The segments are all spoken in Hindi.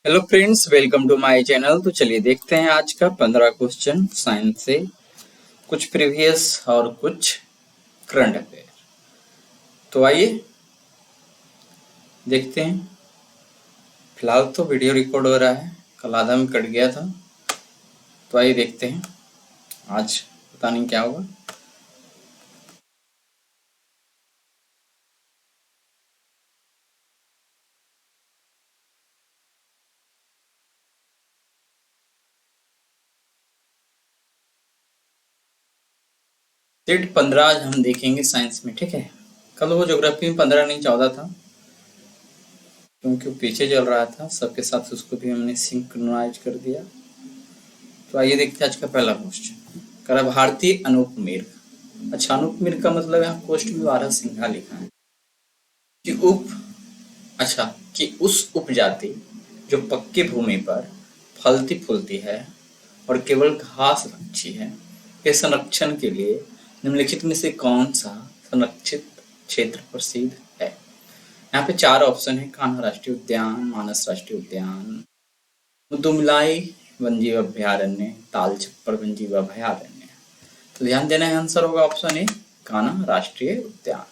Hello friends, welcome to my channel. तो चलिए देखते हैं आज का 15 क्वेश्चन साइंस से, कुछ प्रीवियस और कुछ करंट अफेयर। तो आइए देखते हैं। फिलहाल तो वीडियो रिकॉर्ड हो रहा है, कल आधा में कट गया था। तो आइए देखते हैं आज पता नहीं क्या होगा। सेट 15 आज हम देखेंगे साइंस में, ठीक है। कल वो ज्योग्राफी में 15 नहीं 14 था, क्योंकि वो पीछे चल रहा था सबके साथ, उसको भी हमने सिंक्रोनाइज कर दिया। तो आइए देखते हैं आज का पहला क्वेश्चन। करा भारतीय अनूप मेर। अच्छा, अनूप मेर का मतलब यहाँ क्वेश्चन में बारह सिंघा लिखा है कि अच्छा कि उस उपजाति जो पक्की भूमि पर फलती फूलती है और केवल घास रक्षी है, के संरक्षण के लिए निम्नलिखित में से कौन सा संरक्षित क्षेत्र प्रसिद्ध है। यहाँ पे चार ऑप्शन है: कान्हा राष्ट्रीय उद्यान, मानस राष्ट्रीय उद्यान, मुदुमलाई वन्यजीव अभयारण्य, ताल छप्पर वन्यजीव अभयारण्य। तो ध्यान देना है, आंसर होगा ऑप्शन ए, कान्हा राष्ट्रीय उद्यान।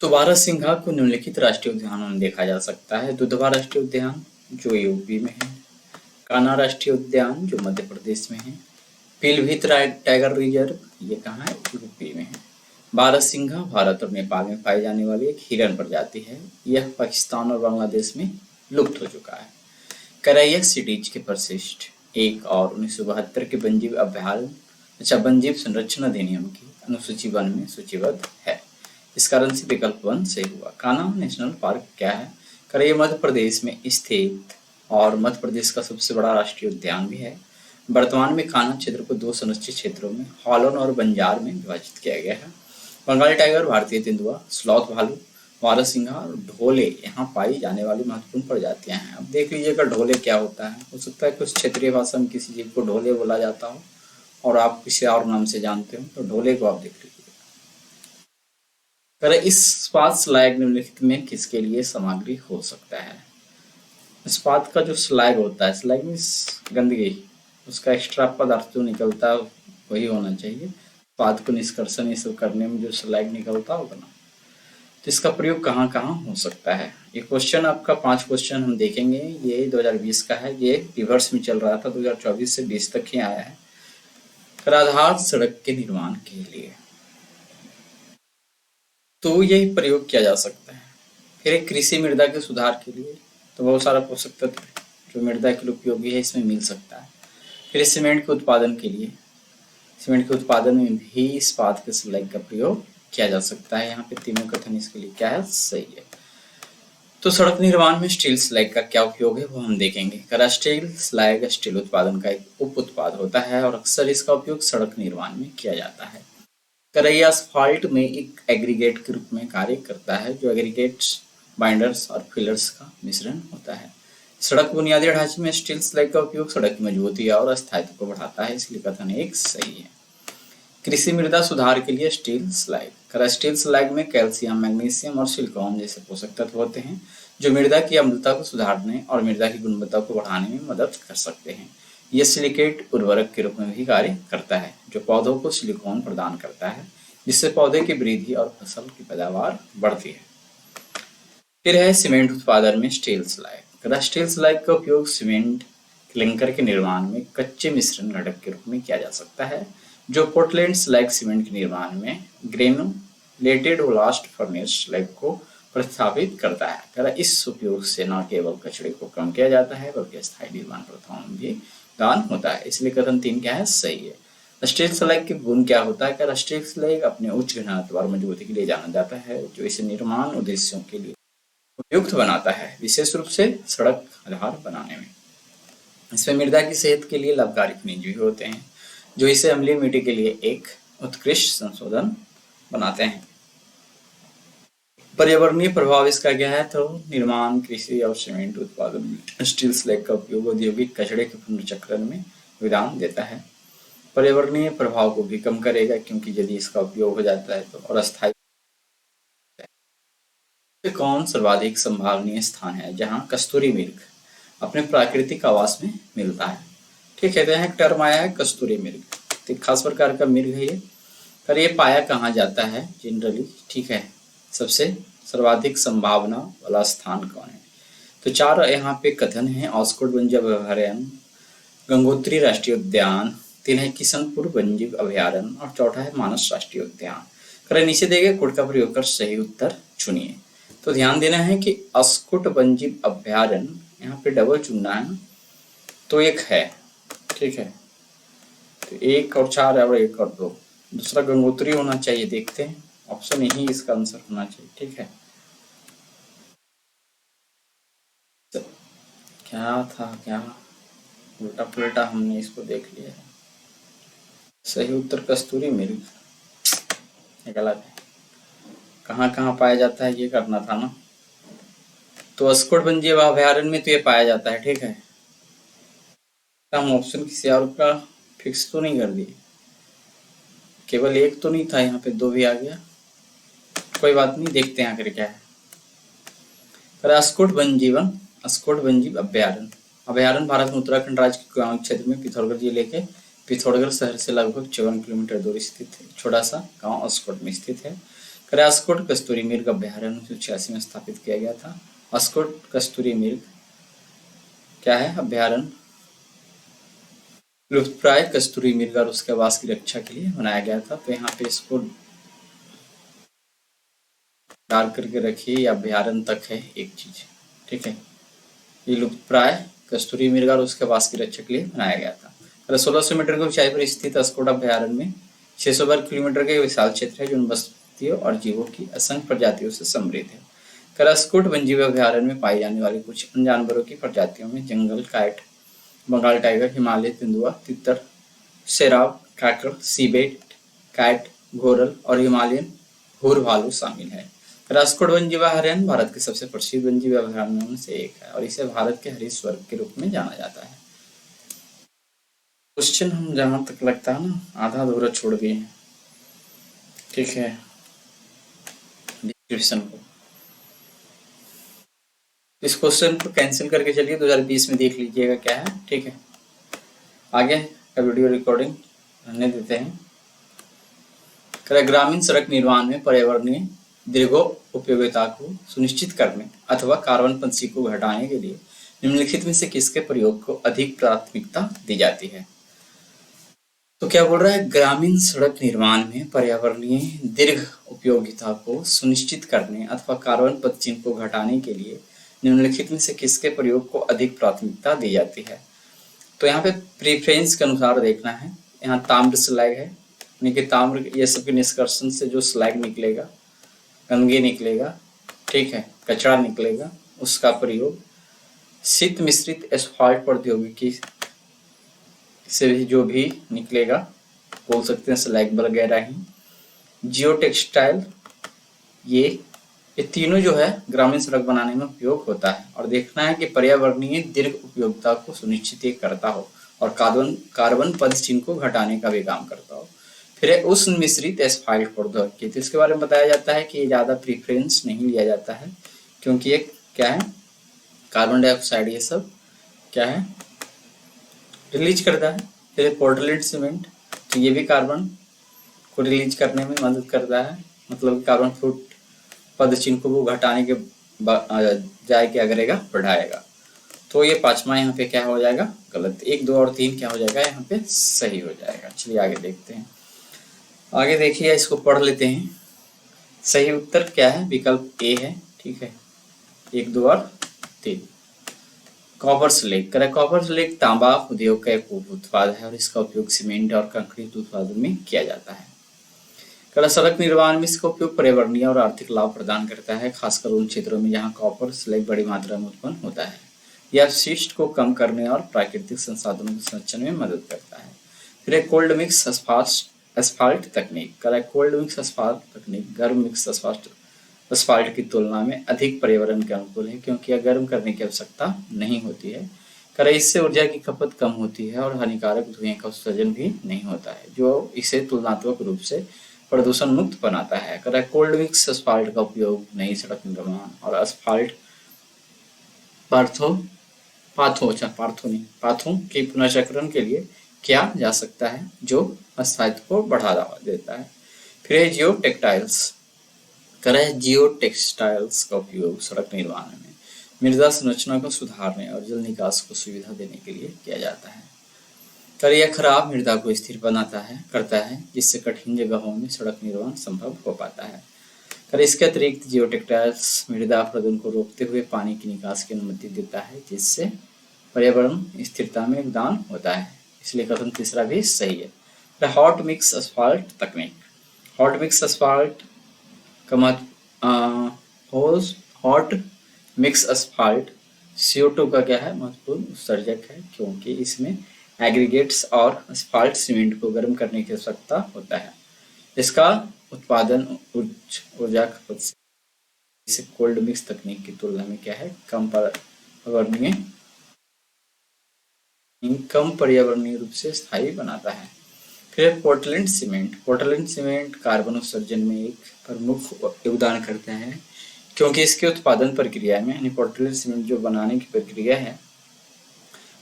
तो बारहसिंघा को निम्नलिखित राष्ट्रीय उद्यानों में देखा जा सकता है: दुधवा राष्ट्रीय उद्यान जो यूपी में है, कान्हा राष्ट्रीय उद्यान जो मध्य प्रदेश में है, पीलीभीत टाइगर रिजर्व ये कहाँ है, यूपी में है। बारहसिंघा भारत और नेपाल में पाई जाने वाली एक हिरण प्रजाति है। यह पाकिस्तान और बांग्लादेश में लुप्त हो चुका है। करैया सिटीज के परिशिष्ट एक और 1972 के वन्यजीव अभ्यारण्य वन्यजीव संरक्षण अधिनियम की अनुसूची वन में सूचीबद्ध है। इस कारण से विकल्प वन सही हुआ। कान्हा नेशनल पार्क क्या है? करैया मध्य प्रदेश में स्थित और मध्य प्रदेश का सबसे बड़ा राष्ट्रीय उद्यान भी है। वर्तमान में कान्हा क्षेत्र को दो संरक्षित क्षेत्रों में हॉलन और बंजार में विभाजित किया गया है। बंगाली टाइगर, भारतीय तेंदुआ, स्लॉथ भालू, बारहसिंघा और ढोले यहाँ पाई जाने वाली महत्वपूर्ण प्रजातियां हैं। अब देख लीजिएगा ढोले क्या होता है। हो सकता है कुछ क्षेत्रीय भाषा में किसी जीव को ढोले बोला जाता हो और आप किसी और नाम से जानते हो, तो ढोले को आप देख लीजिए। अगर इस्पात स्लैग निम्नलिखित में किसके लिए सामग्री हो सकता है? इस्पात का जो स्लैग होता है, स्लैग मीन्स गंदगी, उसका एक्स्ट्रा पदार्थ जो निकलता है वही होना चाहिए। इस्पात को निष्कर्षण ये सब करने में जो स्लैग निकलता होगा ना, तो इसका प्रयोग कहाँ कहाँ हो सकता है। ये क्वेश्चन आपका 5 क्वेश्चन हम देखेंगे। ये 2020 का है, ये रिवर्स में चल रहा था, 2024 से 20 तक ही आया है। कराधार सड़क के निर्माण के लिए तो यही प्रयोग किया जा सकता है। फिर एक कृषि मृदा के सुधार के लिए, तो बहुत सारा पोषक तत्व जो मृदा के लिए उपयोगी है इसमें मिल सकता है। फिर सीमेंट के उत्पादन के लिए, सीमेंट के उत्पादन में भी इस्पात के स्लैग का प्रयोग किया जा सकता है। यहाँ पे तीनों कथन इसके लिए क्या है, सही है। तो सड़क निर्माण में स्टील स्लैग का क्या उपयोग है वो हम देखेंगे। स्टील स्लैग स्टील उत्पादन का एक उप उत्पाद होता है और अक्सर इसका उपयोग सड़क निर्माण में किया जाता है। करैया असफाल्ट में एक एग्रीगेट के रूप में कार्य करता है, जो एग्रीगेट्स, बाइंडर्स और फिलर्स का मिश्रण होता है। सड़क बुनियादी ढांचे में स्टील स्लैग का उपयोग सड़क की मजबूती और स्थायित्व को बढ़ाता है, इसलिए कथन एक सही है। कृषि मृदा सुधार के लिए स्टील स्लैग। स्टील स्लैग में कैल्शियम, मैग्नीशियम और सिलिकॉन जैसे पोषक तत्व होते हैं, जो मृदा की अम्लता को सुधारने और मृदा की गुणवत्ता को बढ़ाने में मदद कर सकते हैं। यह सिलिकेट उर्वरक के रूप में भी कार्य करता है, जो पौधों को सिलिकॉन प्रदान करता है, जिससे पौधे की वृद्धि और फसल की पैदावार बढ़ती है। फिर है सीमेंट उत्पादन में स्टील स्लैग। स्टील स्लैग का उपयोग सीमेंट क्लिंकर के निर्माण में कच्चे मिश्रण घटक के रूप में किया जा सकता है, जो पोर्टलैंड स्लैग सीमेंट के निर्माण में ग्रेनुलेटेड ब्लास्ट फर्नेस स्लैग को प्रतिस्थापित करता है। इस उपयोग से न केवल कचरे को कम किया जाता है बल्कि स्थायी निर्माण प्रथाओं में भी दान होता है, इसलिए कथन 3 क्या है, सही है। स्टील स्लैग के गुण क्या होता है? स्टील स्लैग अपने उच्च घनत्व और मजबूती के लिए जाना जाता है, जो इसे निर्माण उद्देश्यों के लिए उपयुक्त बनाता है, विशेष रूप से सड़क आधार बनाने में। इसमें मृदा की सेहत के लिए लाभकारी खनिज भी होते हैं, जो इसे अम्लीय मिट्टी के लिए एक उत्कृष्ट संशोधन बनाते हैं। पर्यावरणीय प्रभाव इसका क्या है? तो निर्माण, कृषि और सीमेंट उत्पादन में स्टील स्लैग का उपयोग औद्योगिक कचरे के पुनर्चक्रण में योगदान देता है। पर्यावरणीय प्रभाव को भी कम करेगा, क्योंकि यदि इसका उपयोग हो जाता है तो और अस्थायी तो कौन सर्वाधिक संभावनीय स्थान है जहाँ कस्तूरी मृग अपने प्राकृतिक आवास में मिलता है? ठीक है, तो यहाँ एक टर्म आया है कस्तूरी मृग, तो एक खास प्रकार का मृग है ये। पर ये पाया कहाँ जाता है जनरली? ठीक है, सबसे सर्वाधिक संभावना वाला स्थान कौन है? तो चार यहाँ पे कथन है: ऑस्कोट वन्यजीव अभयारण्य, गंगोत्री राष्ट्रीय उद्यान, तीन है किशनपुर वन्यजीव अभयारण्य और चौथा है मानस राष्ट्रीय उद्यान। करें नीचे देंगे कोड का प्रयोग कर सही उत्तर चुनिए। तो ध्यान देना है कि ऑस्कोट वन्यजीव अभयारण्य यहाँ पे डबल चुनना है, तो एक है, ठीक है, तो एक और चार है और एक और दो, दूसरा गंगोत्री होना चाहिए। देखते हैं, ऑप्शन यही इसका आंसर होना चाहिए। ठीक है, क्या था, क्या उल्टा पुल्टा हमने इसको देख लिया है। सही उत्तर कस्तूरी मृग, गलत है। कहाँ कहाँ पाया जाता है ये करना था ना। तो अस्कोट वन्यजीव अभयारण्य में तो ये पाया जाता है, ठीक है। हम ऑप्शन किसी और का फिक्स तो नहीं कर दिए, केवल एक तो नहीं था, यहाँ पे दो भी आ गया। कोई बात नहीं, देखते हैं आखिर क्या है। अस्कोट वन्यजीव अभयारण्य भारत में उत्तराखंड राज्य के गांव क्षेत्र में पिथौरागढ़ जिले के पिथौरागढ़ शहर से लगभग 54 किलोमीटर दूर स्थित है। छोटा सा गांव अस्कोट में स्थित है। अस्कोट कस्तूरी मृग अभयारण्य 1986 में स्थापित किया गया था। अस्कोट कस्तूरी मृग क्या है? अभयारण्य लुप्तप्राय कस्तूरी मृग और उसके आवास की रक्षा के लिए बनाया गया था। तो यहाँ पे इसको डार्क करके रखिए, या अभयारण्य तक है एक चीज, ठीक है। ये लुप्तप्राय कस्तूरी मृग और उसके आवास की रक्षा के लिए बनाया गया था। 1600 मीटर की ऊंचाई पर स्थित अस्कोट अभयारण्य में 600 वर्ग किलोमीटर का विशाल क्षेत्र है जो बस्तियों और जीवों की असंख्य प्रजातियों से समृद्ध है। अस्कोट वन्यजीव अभयारण्य में पाई जाने वाली कुछ अन्य जानवरों की प्रजातियों में जंगल कैट, बंगाल टाइगर, हिमालय तेंदुआ, तितर, शेराव, काकड़, सीबेट कैट, घोरल और हिमालयन हुर भालू शामिल है। अस्कोट वन्यजीव अभयारण्य भारत के सबसे प्रसिद्ध वन्यजीव अभयारण्यों में से एक है और इसे भारत के हरित स्वर्ग के रूप में जाना जाता है। क्वेश्चन हम जहां तक लगता है ना आधा अधूरा छोड़ दिए हैं, ठीक है। डिस्क्रिप्शन को, इस क्वेश्चन को कैंसिल करके चलिए 2020 में देख लीजिएगा क्या है, ठीक है। आगे का वीडियो रिकॉर्डिंग रहने देते हैं। ग्रामीण सड़क निर्माण में पर्यावरणीय दीर्घो उपयोगिता को सुनिश्चित करने अथवा कार्बन पनसी को घटाने के लिए निम्नलिखित में से किसके प्रयोग को अधिक प्राथमिकता दी जाती है? तो क्या बोल रहा है? ग्रामीण सड़क निर्माण में पर्यावरणीय दीर्घ उपयोगिता को सुनिश्चित करने अथवा कार्बन पदचिह्न को घटाने के लिए निम्नलिखित में से किसके प्रयोग को अधिक प्राथमिकता दी जाती है? तो यहाँ पे प्रेफरेंस के अनुसार देखना है। यहाँ ताम्र स्लैग है, यानी कि ताम्र ये सब के निष्कर्षण से जो स्लैग निकलेगा, गंदगी निकलेगा, ठीक है, कचरा निकलेगा, उसका प्रयोग शीत मिश्रित एस्फाल्ट प्रौद्योगिकी से भी जो भी निकलेगा, बोल सकते हैं स्लैग वगैरह ही, जियो टेक्सटाइल, ये तीनों जो है ग्रामीण सड़क बनाने में उपयोग होता है। और देखना है कि पर्यावरणीय दीर्घ उपयोगिता को सुनिश्चित करता हो और कार्बन पदचिह्न को घटाने का भी काम करता हो। फिर है उष्ण मिश्रित एस्फाल्ट प्रौद्योगिकी, तो इसके बारे में बताया जाता है कि ये ज्यादा प्रीफरेंस नहीं लिया जाता है क्योंकि ये क्या है, कार्बन डाइऑक्साइड ये सब क्या है रिलीज करता है। फिर पोर्टलैंड सीमेंट, तो ये भी कार्बन को रिलीज करने में मदद करता है, मतलब कार्बन फुट पदचिह्न को वो घटाने के जाए क्या करेगा, बढ़ाएगा। तो ये पांचवा यहाँ पे क्या हो जाएगा, गलत। 1, 2 और 3 क्या हो जाएगा, यहाँ पे सही हो जाएगा। चलिए आगे देखते हैं। आगे देखिए, इसको पढ़ लेते हैं। सही उत्तर क्या है? विकल्प ए है, ठीक है। 1, 2 और 3। कॉपर स्लेग, कॉपर स्लेग तांबा उद्योग का एक उत्पाद है और इसका उपयोग सीमेंट और कंक्रीट उत्पादन में किया जाता है। सड़क निर्माण में इसका उपयोग पर्यावरणीय और आर्थिक लाभ प्रदान करता है, खासकर उन क्षेत्रों में जहां कॉपर स्लेग बड़ी मात्रा में उत्पन्न होता है। यह अपशिष्ट को कम करने और प्राकृतिक संसाधनों के संरक्षण में मदद करता है। फिर कोल्ड मिक्स एस्फाल्ट तकनीक, कोल्ड मिक्स एस्फाल्ट तकनीक गर्म मिक्स एस्फाल्ट की तुलना में अधिक पर्यावरण के अनुकूल है क्योंकि यह गर्म करने की आवश्यकता नहीं होती है। इससे ऊर्जा की खपत कम होती है और हानिकारक धुएं का उत्सर्जन भी नहीं होता है, जो इसे तुलनात्मक रूप से प्रदूषण मुक्त बनाता है। करें कोल्ड मिक्स asphalt का उपयोग नई सड़क निर्माण और asphalt पार्थो पाथो अच्छा पार्थो नहीं पाथों के पुनर्चक्रण के लिए किया जा सकता है, जो स्थायित्व को बढ़ावा देता है। फिर है जियो टेक्टाइल्स। करें जियो टेक्सटाइल्स का उपयोग सड़क निर्माण में मृदा संरचना को सुधारने और जल निकास को सुविधा देने के लिए किया जाता है। कर यह खराब मृदा को स्थिर बनाता है करता है, जिससे कठिन जगहों में सड़क निर्माण संभव हो पाता है। कर इसके अतिरिक्त जियो टेक्टाइल्स मृदा अपरदन को रोकते हुए पानी की निकास की अनुमति देता है, जिससे पर्यावरण स्थिरता में योगदान होता है। इसलिए कथन तीसरा भी सही है। हॉट मिक्स asphalt तकनीक। हॉट मिक्स asphalt का महत्व हॉट मिक्स asphalt CO2 का क्या है महत्वपूर्ण उत्सर्जक है, क्योंकि इसमें एग्रीगेट्स और asphalt सीमेंट को गर्म करने की आवश्यकता होता है। इसका उत्पादन उच्च ऊर्जा खपत से कोल्ड मिक्स तकनीक की तुलना में क्या है कम पर्यावरणीय रूप से स्थायी बनाता है। फिर Portland cement. Portland cement carbon उत्सर्जन में एक प्रमुख योगदान करता है, क्योंकि इसके उत्पादन प्रक्रिया में यानी पोर्टलैंड सीमेंट जो बनाने की प्रक्रिया है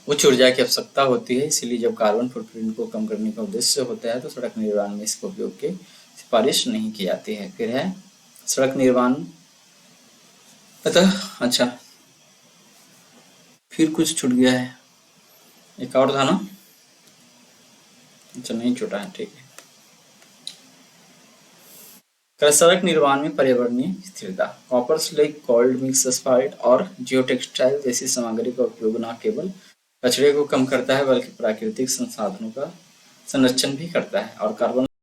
उच्च ऊर्जा की आवश्यकता होती है। इसलिए जब कार्बन फुटप्रिंट को कम करने का उद्देश्य होता है तो सड़क निर्माण में इसके उपयोग की सिफारिश नहीं की जाती है। फिर है सड़क निर्माण अच्छा फिर कुछ छूट गया है, एक और था ना, अच्छा नहीं छूटा है, ठीक है। सड़क निर्माण में पर्यावरणीय स्थिरता। Copper slag, cold mix asphalt और जियोटेक्सटाइल जैसी सामग्री का उपयोग न केवल कचरे को कम करता है बल्कि प्राकृतिक संसाधनों का संरक्षण भी करता है और कार्बन